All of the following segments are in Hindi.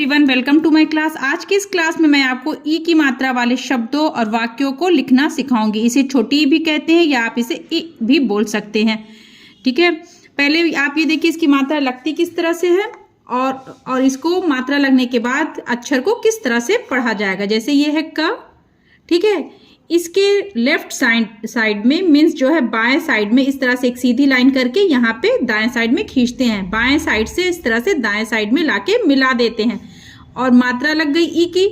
Everyone, welcome to my class. आज की इस क्लास में मैं आपको ई की मात्रा वाले शब्दों और वाक्यों को लिखना सिखाऊंगी। इसे छोटी भी कहते हैं या आप इसे ई भी बोल सकते हैं। ठीक है, पहले आप ये देखिए इसकी मात्रा लगती किस तरह से है और इसको मात्रा लगने के बाद अक्षर को किस तरह से पढ़ा जाएगा। जैसे ये है क, ठीक है, इसके लेफ्ट साइड में मीन्स जो है बाएं साइड में इस तरह से एक सीधी लाइन करके यहाँ पे दाएं साइड में खींचते हैं, बाएं साइड से इस तरह से दाएं साइड में लाके मिला देते हैं और मात्रा लग गई ई की।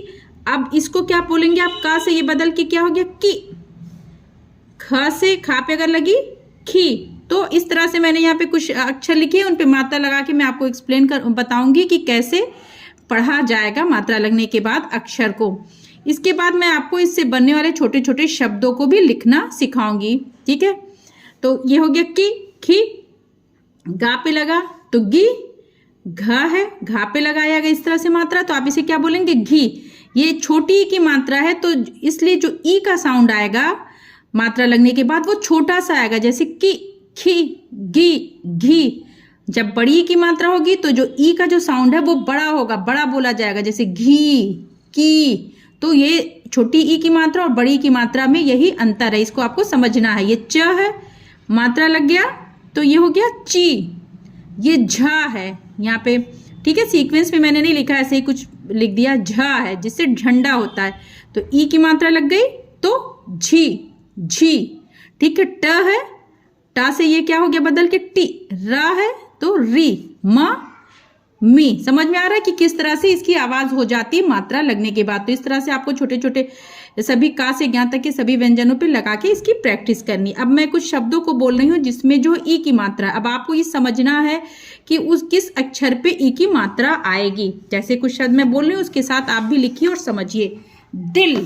अब इसको क्या बोलेंगे आप, का से ये बदल के क्या हो गया की, ख से खा पे अगर लगी खी। तो इस तरह से मैंने यहाँ पे कुछ अक्षर लिखे, उन पे मात्रा लगा के मैं आपको एक्सप्लेन कर बताऊंगी कि कैसे पढ़ा जाएगा मात्रा लगने के बाद अक्षर को। इसके बाद मैं आपको इससे बनने वाले छोटे छोटे शब्दों को भी लिखना सिखाऊंगी। ठीक है, तो ये हो गया की, खी, गा पे लगा तो गी, घ है घा पे लगाया गया इस तरह से मात्रा, तो आप इसे क्या बोलेंगे घी। ये छोटी ई की मात्रा है तो इसलिए जो ई का साउंड आएगा मात्रा लगने के बाद वो छोटा सा आएगा, जैसे की, खी, गी, घी। जब बड़ी ई की मात्रा होगी तो जो ई का जो साउंड है वो बड़ा होगा, बड़ा बोला जाएगा, जैसे घी, की। तो ये छोटी ई की मात्रा और बड़ी की मात्रा में यही अंतर है, इसको आपको समझना है। ये च है, मात्रा लग गया तो ये हो गया ची। ये झ है यहाँ पे, ठीक है, सीक्वेंस में मैंने नहीं लिखा, ऐसे ही कुछ लिख दिया। झ है जिससे झंडा होता है, तो ई की मात्रा लग गई तो झी, झी। ठीक है, ट है, टा से ये क्या हो गया बदल के टी। रा है तो री, म, मी। समझ में आ रहा है कि किस तरह से इसकी आवाज हो जाती है मात्रा लगने के बाद। तो इस तरह से आपको छोटे छोटे सभी का से ज्ञान तक के सभी व्यंजनों पे लगा के इसकी प्रैक्टिस करनी। अब मैं कुछ शब्दों को बोल रही हूँ जिसमें जो ई की मात्रा, अब आपको ये समझना है कि उस किस अक्षर पे ई की मात्रा आएगी। जैसे कुछ शब्द मैं बोल रही हूँ उसके साथ आप भी लिखिए और समझिए। दिल,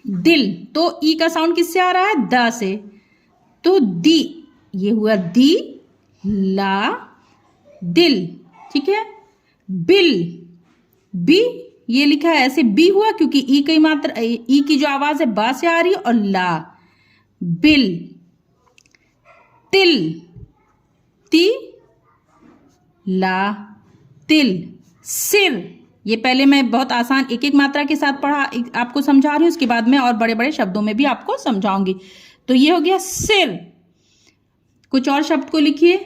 दिल, तो ई का साउंड किससे आ रहा है, द से, तो दी, ये हुआ दी, ला, दिल। ठीक है, बिल, बी, ये लिखा है ऐसे बी हुआ क्योंकि ई की मात्रा, ई की जो आवाज है बा से आ रही है, और ला, बिल। तिल, ती, ला, तिल। सिर, ये पहले मैं बहुत आसान एक एक मात्रा के साथ पढ़ा आपको समझा रही हूं, उसके बाद मैं और बड़े बड़े शब्दों में भी आपको समझाऊंगी। तो ये हो गया सिर। कुछ और शब्द को लिखिए।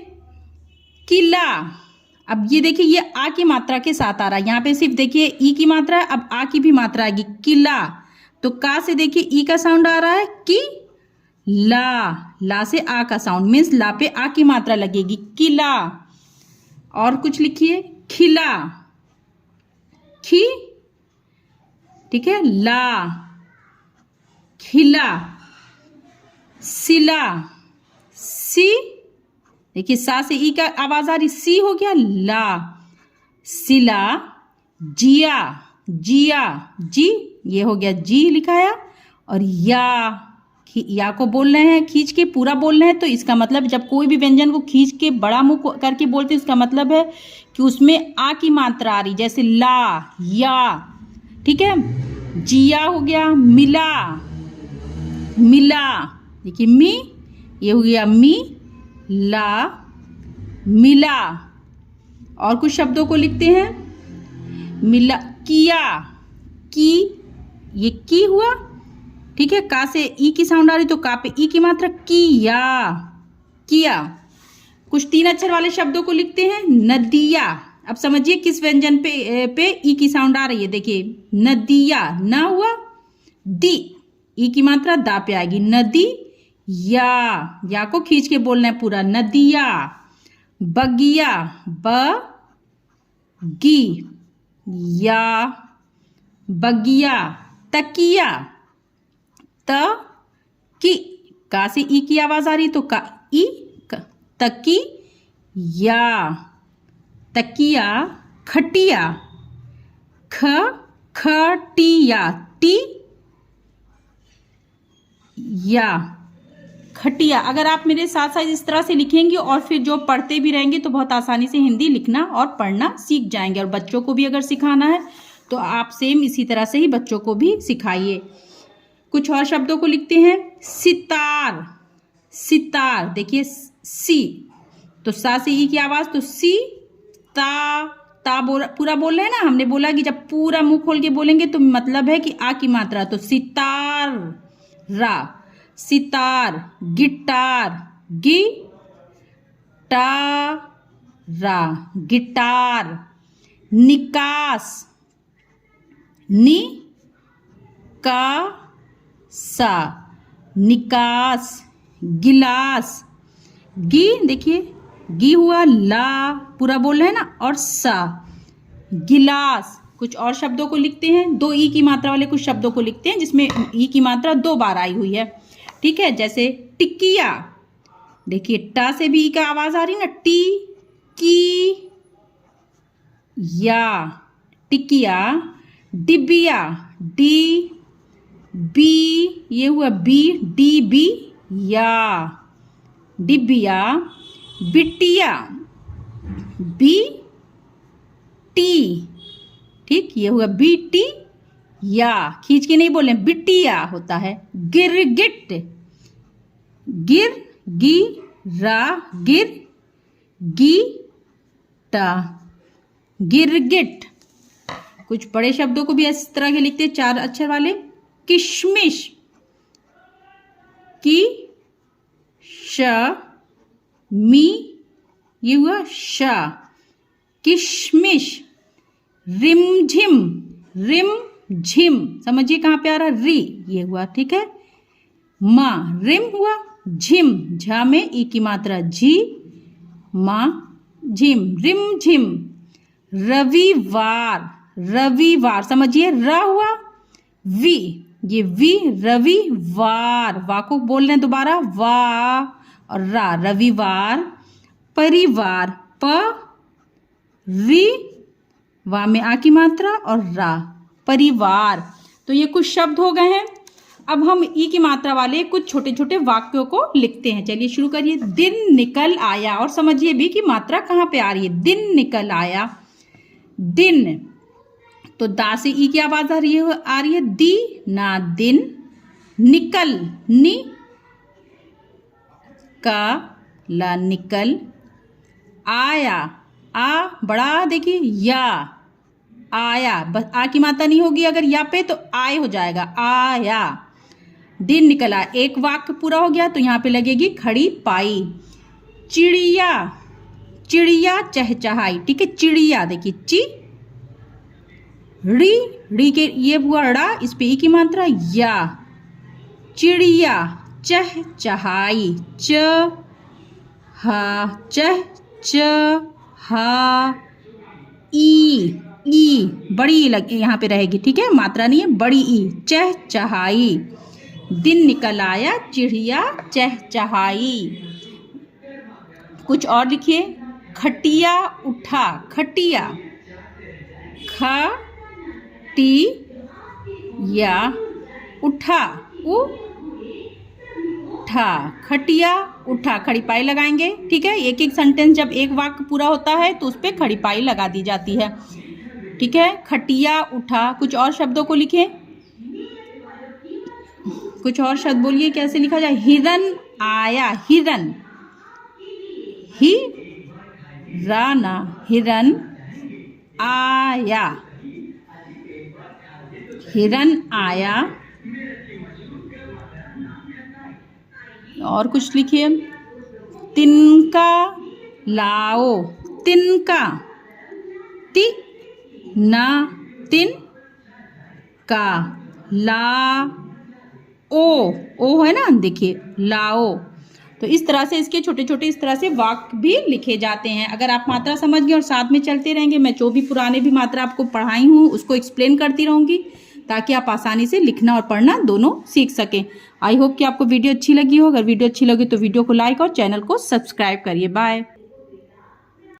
किला, अब ये देखिए ये आ की मात्रा के साथ आ रहा है, यहाँ पे सिर्फ देखिए ई की मात्रा है, अब आ की भी मात्रा आएगी, किला। तो का से देखिए ई का साउंड आ रहा है की, ला से आ का साउंड, मीन्स ला पे आ की मात्रा लगेगी, किला। और कुछ लिखिए, खिला, खी, ठीक है, ला, खिला। सिला, सी, देखिए सा से ई का आवाज आ रही, सी हो गया, ला, सिला। जिया, जिया, जी, ये हो गया जी लिखाया। और या को बोल रहे हैं खींच के, पूरा बोल रहे हैं, तो इसका मतलब जब कोई भी व्यंजन को खींच के बड़ा मुंह करके बोलते हैं उसका मतलब है कि उसमें आ की मात्रा आ रही, जैसे ला, या। ठीक है, जिया हो गया, मिला, मिला, देखिए मी, ये हो गया मी, ला, मिला। और कुछ शब्दों को लिखते हैं। मिला, किया, की, ये की हुआ, ठीक है, का से ई की साउंड आ रही तो का पे ई की मात्रा, किया, किया। कुछ तीन अक्षर वाले शब्दों को लिखते हैं। नदिया, अब समझिए किस व्यंजन पे ई की साउंड आ रही है। देखिए नदिया, ना हुआ, दी, ई की मात्रा दा पे आएगी, नदी, या को खींच के बोलना है पूरा, नदिया। बगिया, ब, गी, या, बगिया। तकिया, त, की, का से ई की आवाज आ रही तो का, ई, तकी, या, तकिया। खटिया, ख, खटिया, टी, या, खटिया। अगर आप मेरे साथ साथ इस तरह से लिखेंगे और फिर जो पढ़ते भी रहेंगे तो बहुत आसानी से हिंदी लिखना और पढ़ना सीख जाएंगे। और बच्चों को भी अगर सिखाना है तो आप सेम इसी तरह से ही बच्चों को भी सिखाइए। कुछ और शब्दों को लिखते हैं। सितार, सितार, देखिए सी, तो सा से ई की आवाज, तो सी, ता, पूरा बोल रहे हैं ना, हमने बोला कि जब पूरा मुंह खोल के बोलेंगे तो मतलब है कि आ की मात्रा, तो सितार रा, सितार, गिटार गी टा रा, गिटार, निकास नि का सा, निकास, गिलास, गी देखिए गी हुआ, ला पूरा बोल रहे हैं ना, और सा, गिलास। कुछ और शब्दों को लिखते हैं, दो ई की मात्रा वाले कुछ शब्दों को लिखते हैं जिसमें ई की मात्रा 2 बार आई हुई है, ठीक है। जैसे टिकिया, देखिए टा से भी ई का आवाज आ रही है ना, टी की या, टिकिया। डिबिया, डी बी, ये हुआ बी, डी बी या, डिबिया। बिटिया, बी टी, ठीक, ये हुआ बी टी या, खींच के नहीं बोले, बिटिया होता है। गिरगिट, गिर गी रा, गिर गी टा, गिरगिट। कुछ बड़े शब्दों को भी इस तरह के लिखते हैं 4 अक्षर वाले। किशमिश, की श मी, ये हुआ शा, किशमिश। रिमझिम, रिम झिम, समझिए कहाँ पे आ रहा, री, ये हुआ, ठीक है। माँ, रिम हुआ, झिम, झा में ई की मात्रा, झी, माँ, झिम, रिम झिम। रविवार, रविवार, समझिए रा हुआ, वी, ये वी, रविवार, वा को बोल रहे हैं दोबारा, वा और रा, रविवार। परिवार, प री, वा में आ की मात्रा और रा, परिवार। तो ये कुछ शब्द हो गए हैं। अब हम ई की मात्रा वाले कुछ छोटे छोटे वाक्यों को लिखते हैं। चलिए शुरू करिए। दिन निकल आया, और समझिए भी कि मात्रा कहाँ पे आ रही है। दिन निकल आया, दिन, तो दा से ई की आवाज आ रही है, दी ना, दिन। निकल, नि का ला, निकल। आया, आ बड़ा देखिए, या, आया, बस आ की मात्रा नहीं होगी अगर या पे, तो आय हो जाएगा, आया। दिन निकल आया, एक वाक्य पूरा हो गया, तो यहाँ पे लगेगी खड़ी पाई। चिड़िया, चिड़िया चहचहाई, ठीक है, चिड़िया देखिए, ची, री, री के ये हुआ ड़ा, इस पे ई की मात्रा या। चिड़िया चहचहाई, च हा, चह च हा, ई बड़ी लगे यहाँ पे रहेगी, ठीक है, मात्रा नहीं है, बड़ी ई, चहचहाई। दिन निकल आया, चिड़िया चहचहाई। कुछ और लिखिए। खटिया उठा, खटिया, ख टी या, उठा, उठा, खटिया उठा, खड़ी पाई लगाएंगे, ठीक है। एक एक सेंटेंस जब एक वाक्य पूरा होता है तो उस पर खड़ी पाई लगा दी जाती है, ठीक है। खटिया उठा। कुछ और शब्दों को लिखें, कुछ और शब्द बोलिए, कैसे लिखा जाए। हिरन आया, हिरन, ही राना, हिरन आया, हिरन आया। और कुछ लिखिए। तिनका लाओ, तिनका, ति ना, तिन का, ला ओ है ना, देखिए लाओ। तो इस तरह से इसके छोटे छोटे इस तरह से वाक्य भी लिखे जाते हैं। अगर आप मात्रा समझ गए और साथ में चलते रहेंगे, मैं जो भी पुराने भी मात्रा आपको पढ़ाई हूँ उसको एक्सप्लेन करती रहूँगी, ताकि आप आसानी से लिखना और पढ़ना दोनों सीख सकें। आई होप कि आपको वीडियो अच्छी लगी हो। अगर वीडियो अच्छी लगी तो वीडियो को लाइक और चैनल को सब्सक्राइब करिए। बाय।